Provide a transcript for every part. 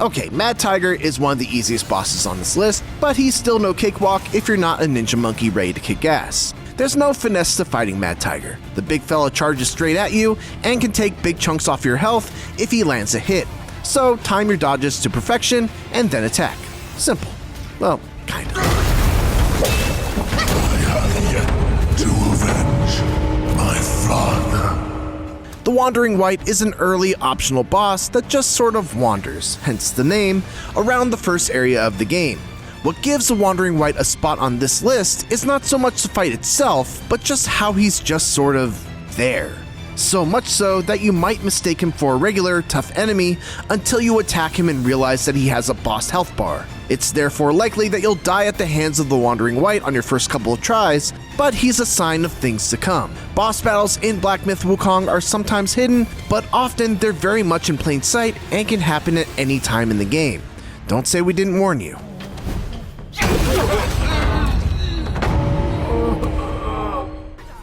Okay, Mad Tiger is one of the easiest bosses on this list, but he's still no cakewalk if you're not a ninja monkey ready to kick ass. There's no finesse to fighting Mad Tiger. The big fella charges straight at you and can take big chunks off your health if he lands a hit. So time your dodges to perfection and then attack. Simple. Well, kind of. I have yet to avenge my father. The Wandering Wight is an early optional boss that just sort of wanders, hence the name, around the first area of the game. What gives the Wandering Wight a spot on this list is not so much the fight itself, but just how he's just sort of there. So much so that you might mistake him for a regular, tough enemy until you attack him and realize that he has a boss health bar. It's therefore likely that you'll die at the hands of the Wandering Wight on your first couple of tries, but he's a sign of things to come. Boss battles in Black Myth Wukong are sometimes hidden, but often they're very much in plain sight and can happen at any time in the game. Don't say we didn't warn you.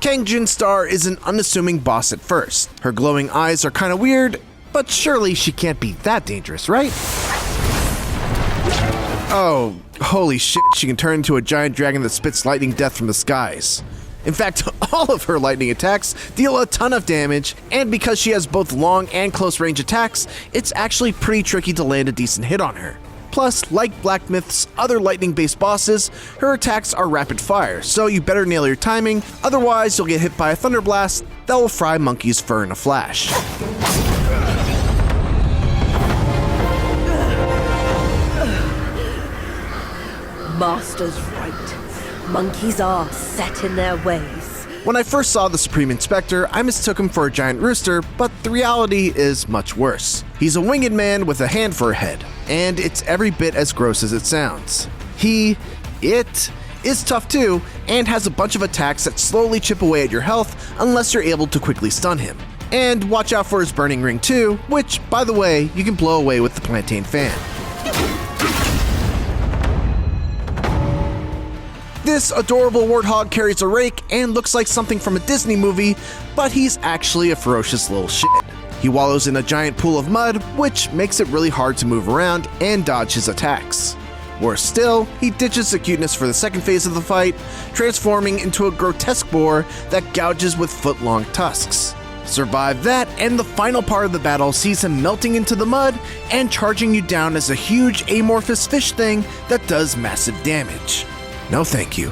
Kang Jin Star is an unassuming boss at first. Her glowing eyes are kinda weird, but surely she can't be that dangerous, right? Oh, holy shit, she can turn into a giant dragon that spits lightning death from the skies. In fact, all of her lightning attacks deal a ton of damage, and because she has both long and close range attacks, it's actually pretty tricky to land a decent hit on her. Plus, like Black Myth's other lightning-based bosses, her attacks are rapid fire, so you better nail your timing, otherwise you'll get hit by a thunder blast that will fry Monkey's fur in a flash. Master's right. Monkeys are set in their ways. When I first saw the Supreme Inspector, I mistook him for a giant rooster, but the reality is much worse. He's a winged man with a hand for a head, and it's every bit as gross as it sounds. It is tough too, and has a bunch of attacks that slowly chip away at your health unless you're able to quickly stun him. And watch out for his burning ring too, which, by the way, you can blow away with the plantain fan. This adorable warthog carries a rake and looks like something from a Disney movie, but he's actually a ferocious little shit. He wallows in a giant pool of mud, which makes it really hard to move around and dodge his attacks. Worse still, he ditches the cuteness for the second phase of the fight, transforming into a grotesque boar that gouges with foot-long tusks. Survive that, and the final part of the battle sees him melting into the mud and charging you down as a huge amorphous fish thing that does massive damage. No thank you.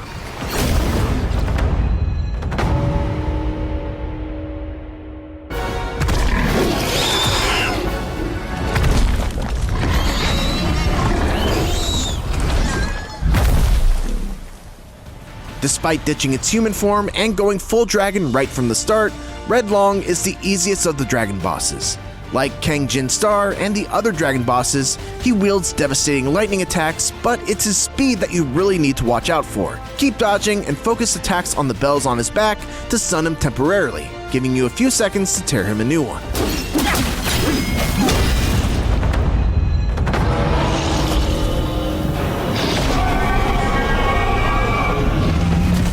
Despite ditching its human form and going full dragon right from the start, Red Long is the easiest of the dragon bosses. Like Kang Jin Star and the other dragon bosses, he wields devastating lightning attacks, but it's his speed that you really need to watch out for. Keep dodging and focus attacks on the bells on his back to stun him temporarily, giving you a few seconds to tear him a new one.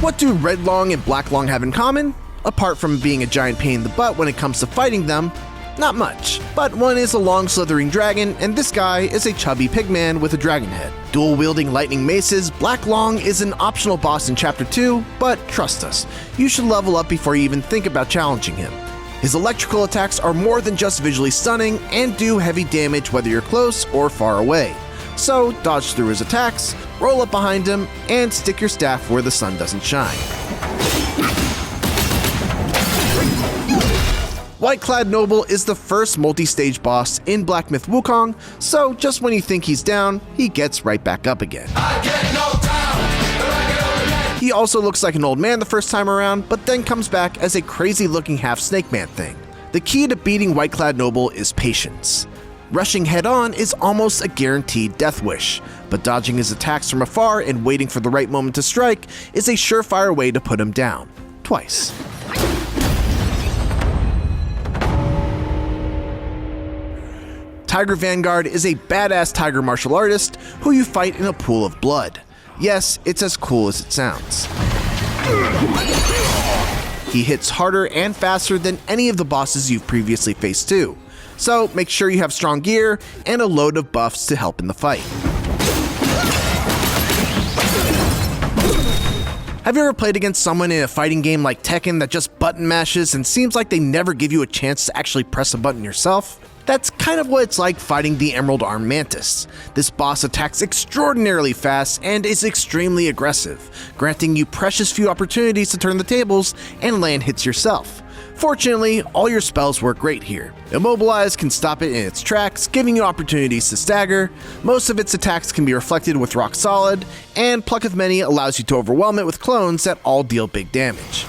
What do Red Long and Black Long have in common? Apart from being a giant pain in the butt when it comes to fighting them, not much, but one is a long slithering dragon, and this guy is a chubby pigman with a dragon head. Dual-wielding lightning maces, Black Long is an optional boss in Chapter 2, but trust us, you should level up before you even think about challenging him. His electrical attacks are more than just visually stunning and do heavy damage whether you're close or far away. So dodge through his attacks, roll up behind him, and stick your staff where the sun doesn't shine. White-Clad Noble is the first multi-stage boss in Black Myth Wukong, so just when you think he's down, he gets right back up again. He also looks like an old man the first time around, but then comes back as a crazy-looking half-snake man thing. The key to beating White-Clad Noble is patience. Rushing head-on is almost a guaranteed death wish, but dodging his attacks from afar and waiting for the right moment to strike is a surefire way to put him down. Twice. Tiger Vanguard is a badass tiger martial artist who you fight in a pool of blood. Yes, it's as cool as it sounds. He hits harder and faster than any of the bosses you've previously faced too. So make sure you have strong gear and a load of buffs to help in the fight. Have you ever played against someone in a fighting game like Tekken that just button mashes and seems like they never give you a chance to actually press a button yourself? That's kind of what it's like fighting the Emerald Arm Mantis. This boss attacks extraordinarily fast and is extremely aggressive, granting you precious few opportunities to turn the tables and land hits yourself. Fortunately, all your spells work great here. Immobilize can stop it in its tracks, giving you opportunities to stagger. Most of its attacks can be reflected with Rock Solid, and Pluck of Many allows you to overwhelm it with clones that all deal big damage.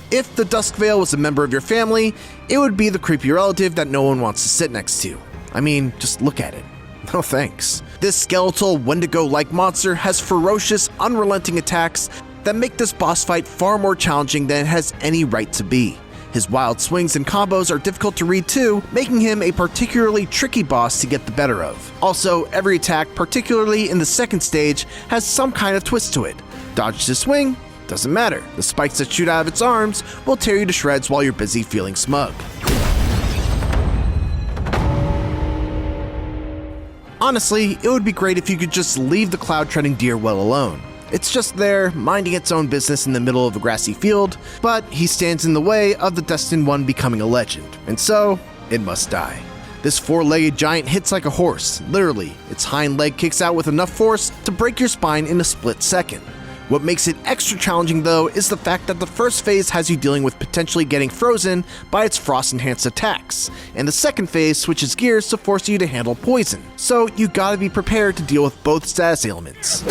If the Duskvale was a member of your family, it would be the creepy relative that no one wants to sit next to. I mean, just look at it. No thanks. This skeletal Wendigo-like monster has ferocious, unrelenting attacks that make this boss fight far more challenging than it has any right to be. His wild swings and combos are difficult to read too, making him a particularly tricky boss to get the better of. Also, every attack, particularly in the second stage, has some kind of twist to it. Dodge to swing? Doesn't matter. The spikes that shoot out of its arms will tear you to shreds while you're busy feeling smug. Honestly, it would be great if you could just leave the cloud-treading deer well alone. It's just there, minding its own business in the middle of a grassy field, but he stands in the way of the Destined One becoming a legend, and so, it must die. This four-legged giant hits like a horse, literally. Its hind leg kicks out with enough force to break your spine in a split second. What makes it extra challenging though is the fact that the first phase has you dealing with potentially getting frozen by its frost-enhanced attacks, and the second phase switches gears to force you to handle poison, so you gotta be prepared to deal with both status ailments.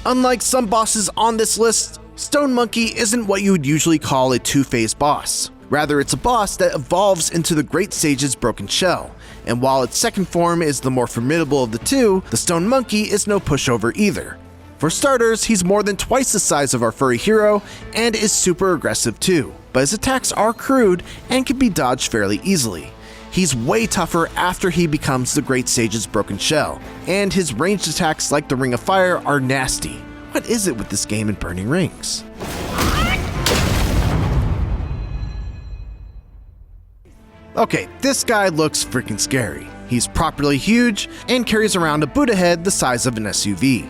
Unlike some bosses on this list, Stone Monkey isn't what you would usually call a two-phase boss. Rather, it's a boss that evolves into the Great Sage's broken shell, and while its second form is the more formidable of the two, the Stone Monkey is no pushover either. For starters, he's more than twice the size of our furry hero, and is super aggressive too, but his attacks are crude and can be dodged fairly easily. He's way tougher after he becomes the Great Sage's broken shell, and his ranged attacks like the Ring of Fire are nasty. What is it with this game and burning rings? Okay, this guy looks freaking scary. He's properly huge and carries around a Buddha head the size of an SUV.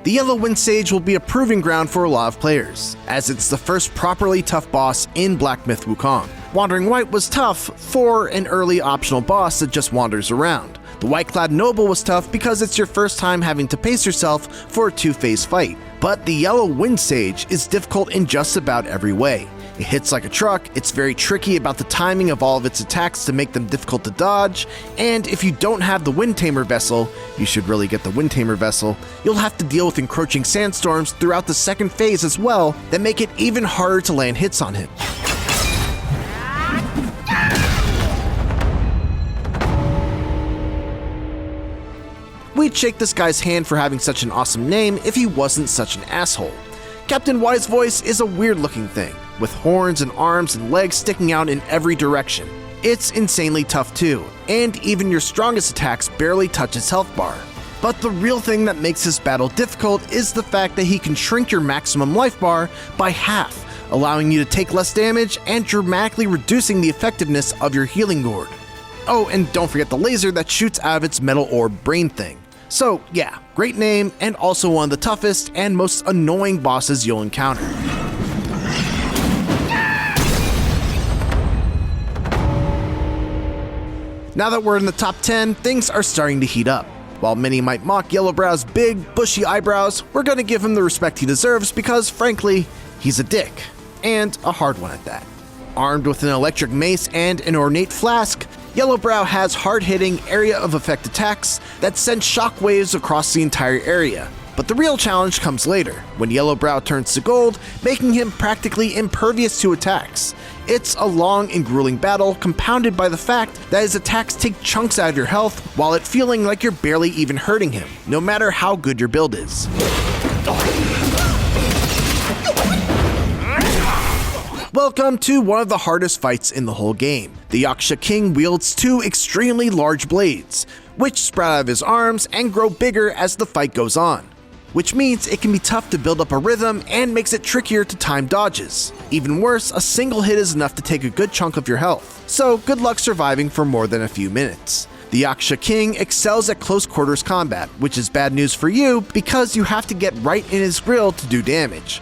The Yellow Wind Sage will be a proving ground for a lot of players, as it's the first properly tough boss in Black Myth Wukong. Wandering White was tough for an early optional boss that just wanders around. The White-clad Noble was tough because it's your first time having to pace yourself for a two-phase fight. But the Yellow Wind Sage is difficult in just about every way. It hits like a truck, it's very tricky about the timing of all of its attacks to make them difficult to dodge, and if you don't have the Wind Tamer vessel, you should really get the Wind Tamer vessel, you'll have to deal with encroaching sandstorms throughout the second phase as well that make it even harder to land hits on him. We'd shake this guy's hand for having such an awesome name if he wasn't such an asshole. Captain Wise Voice is a weird-looking thing, with horns and arms and legs sticking out in every direction. It's insanely tough too, and even your strongest attacks barely touch his health bar. But the real thing that makes this battle difficult is the fact that he can shrink your maximum life bar by half, allowing you to take less damage and dramatically reducing the effectiveness of your healing gourd. Oh, and don't forget the laser that shoots out of its metal orb brain thing. So yeah, great name, and also one of the toughest and most annoying bosses you'll encounter. Now that we're in the top 10, things are starting to heat up. While many might mock Yellowbrow's big, bushy eyebrows, we're gonna give him the respect he deserves because, frankly, he's a dick. And a hard one at that. Armed with an electric mace and an ornate flask, Yellowbrow has hard-hitting, area of effect attacks that send shockwaves across the entire area. But the real challenge comes later, when Yellowbrow turns to gold, making him practically impervious to attacks. It's a long and grueling battle, compounded by the fact that his attacks take chunks out of your health, while it feeling like you're barely even hurting him, no matter how good your build is. Welcome to one of the hardest fights in the whole game. The Yaksha King wields two extremely large blades, which sprout out of his arms and grow bigger as the fight goes on, which means it can be tough to build up a rhythm and makes it trickier to time dodges. Even worse, a single hit is enough to take a good chunk of your health, so good luck surviving for more than a few minutes. The Yaksha King excels at close quarters combat, which is bad news for you because you have to get right in his grill to do damage.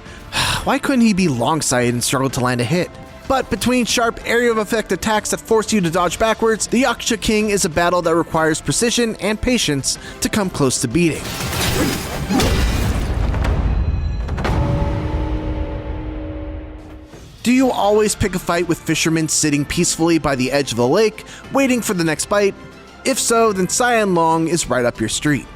Why couldn't he be long-sighted and struggle to land a hit? But between sharp area of effect attacks that force you to dodge backwards, the Yaksha King is a battle that requires precision and patience to come close to beating. Do you always pick a fight with fishermen sitting peacefully by the edge of the lake, waiting for the next bite? If so, then Cyan Long is right up your street.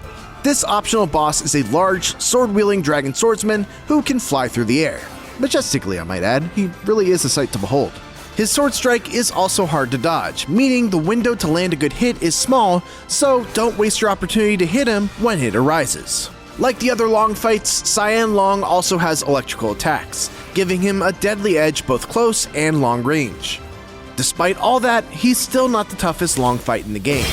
This optional boss is a large, sword-wielding dragon swordsman who can fly through the air. Majestically, I might add. He really is a sight to behold. His sword strike is also hard to dodge, meaning the window to land a good hit is small, so don't waste your opportunity to hit him when it arises. Like the other Long fights, Cyan Long also has electrical attacks, giving him a deadly edge both close and long range. Despite all that, he's still not the toughest Long fight in the game.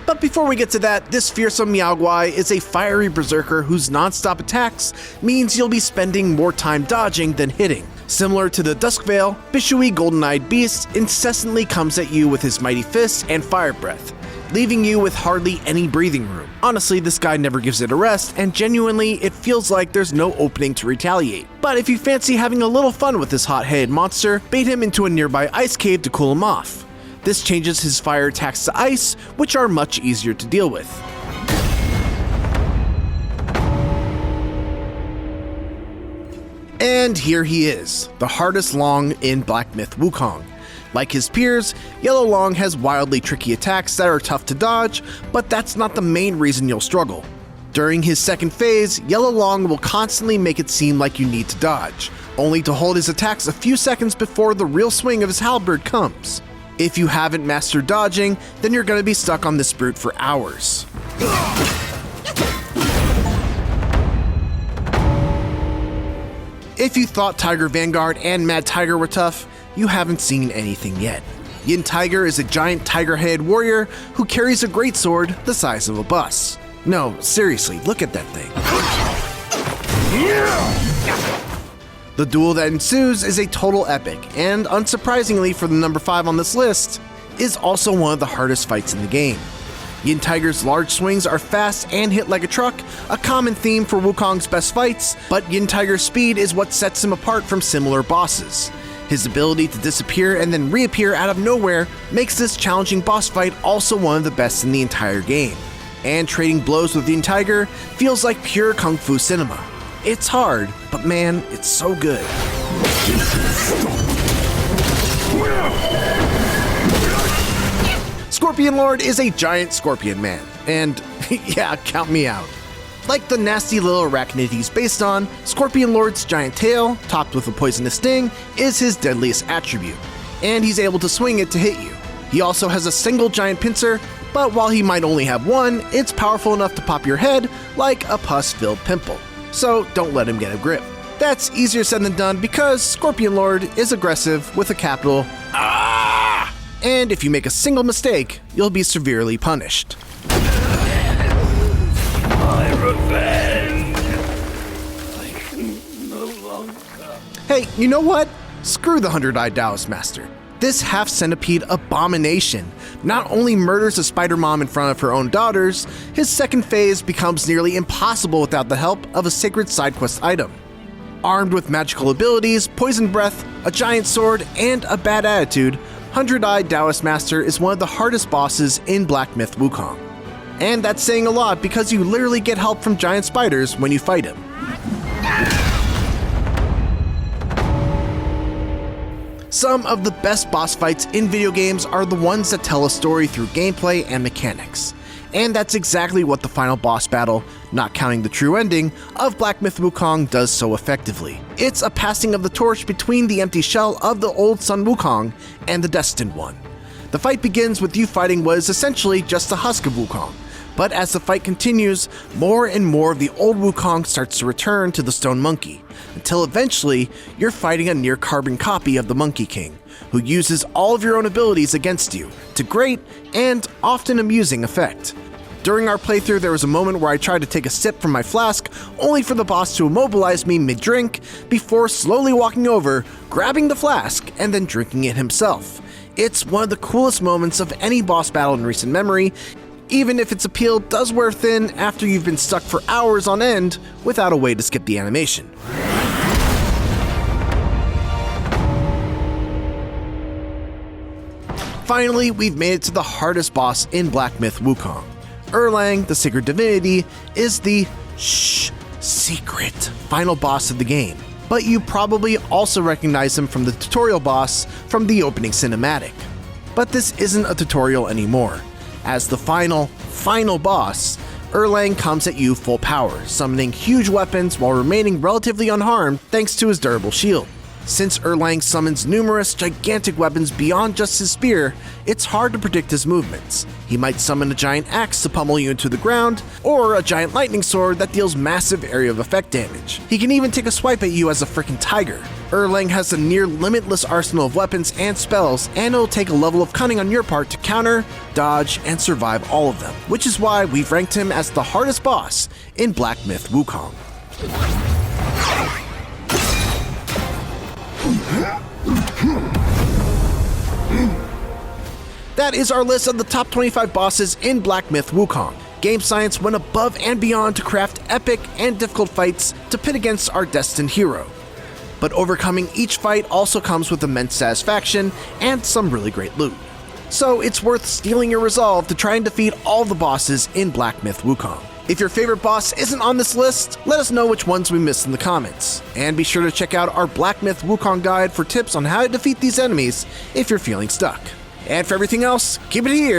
But before we get to that, this fearsome Miao Guai is a fiery berserker whose non-stop attacks means you'll be spending more time dodging than hitting. Similar to the Duskvale, Bishui Golden-Eyed Beast incessantly comes at you with his mighty fists and fire breath, leaving you with hardly any breathing room. Honestly, this guy never gives it a rest, and genuinely, it feels like there's no opening to retaliate. But if you fancy having a little fun with this hot-headed monster, bait him into a nearby ice cave to cool him off. This changes his fire attacks to ice, which are much easier to deal with. And here he is, the hardest Long in Black Myth Wukong. Like his peers, Yellow Long has wildly tricky attacks that are tough to dodge, but that's not the main reason you'll struggle. During his second phase, Yellow Long will constantly make it seem like you need to dodge, only to hold his attacks a few seconds before the real swing of his halberd comes. If you haven't mastered dodging, then you're going to be stuck on this brute for hours. If you thought Tiger Vanguard and Mad Tiger were tough, you haven't seen anything yet. Yin Tiger is a giant tiger-headed warrior who carries a greatsword the size of a bus. No, seriously, look at that thing. The duel that ensues is a total epic, and unsurprisingly for the number 5 on this list, is also one of the hardest fights in the game. Yin Tiger's large swings are fast and hit like a truck, a common theme for Wukong's best fights, but Yin Tiger's speed is what sets him apart from similar bosses. His ability to disappear and then reappear out of nowhere makes this challenging boss fight also one of the best in the entire game. And trading blows with Yin Tiger feels like pure kung fu cinema. It's hard, but man, it's so good. Scorpion Lord is a giant scorpion man, and yeah, count me out. Like the nasty little arachnid he's based on, Scorpion Lord's giant tail, topped with a poisonous sting, is his deadliest attribute, and he's able to swing it to hit you. He also has a single giant pincer, but while he might only have one, it's powerful enough to pop your head like a pus-filled pimple. So don't let him get a grip. That's easier said than done because Scorpion Lord is aggressive with a capital Ah! And if you make a single mistake, you'll be severely punished. My revenge! I can no longer. Hey, you know what? Screw the 100-eyed Taoist Master. This half-centipede abomination not only murders a spider mom in front of her own daughters, his second phase becomes nearly impossible without the help of a sacred side quest item. Armed with magical abilities, poison breath, a giant sword, and a bad attitude, 100-eyed Taoist Master is one of the hardest bosses in Black Myth Wukong. And that's saying a lot because you literally get help from giant spiders when you fight him. Some of the best boss fights in video games are the ones that tell a story through gameplay and mechanics. And that's exactly what the final boss battle, not counting the true ending, of Black Myth Wukong does so effectively. It's a passing of the torch between the empty shell of the old Sun Wukong and the destined one. The fight begins with you fighting what is essentially just a husk of Wukong, But as the fight continues, more and more of the old Wukong starts to return to the stone monkey, until eventually you're fighting a near carbon copy of the Monkey King, who uses all of your own abilities against you, to great and often amusing effect. During our playthrough, there was a moment where I tried to take a sip from my flask, only for the boss to immobilize me mid-drink, before slowly walking over, grabbing the flask, and then drinking it himself. It's one of the coolest moments of any boss battle in recent memory, even if its appeal does wear thin after you've been stuck for hours on end without a way to skip the animation. Finally, we've made it to the hardest boss in Black Myth Wukong. Erlang, the Sacred Divinity, is the secret final boss of the game, but you probably also recognize him from the tutorial boss from the opening cinematic. But this isn't a tutorial anymore. As the final boss, Erlang comes at you full power, summoning huge weapons while remaining relatively unharmed thanks to his durable shield. Since Erlang summons numerous gigantic weapons beyond just his spear, it's hard to predict his movements. He might summon a giant axe to pummel you into the ground, or a giant lightning sword that deals massive area of effect damage. He can even take a swipe at you as a freaking tiger. Erlang has a near limitless arsenal of weapons and spells, and it'll take a level of cunning on your part to counter, dodge, and survive all of them, which is why we've ranked him as the hardest boss in Black Myth Wukong. That is our list of the top 25 bosses in Black Myth Wukong. Game Science went above and beyond to craft epic and difficult fights to pit against our destined hero. But overcoming each fight also comes with immense satisfaction and some really great loot. So it's worth steeling your resolve to try and defeat all the bosses in Black Myth Wukong. If your favorite boss isn't on this list, let us know which ones we missed in the comments. And be sure to check out our Black Myth Wukong guide for tips on how to defeat these enemies if you're feeling stuck. And for everything else, keep it here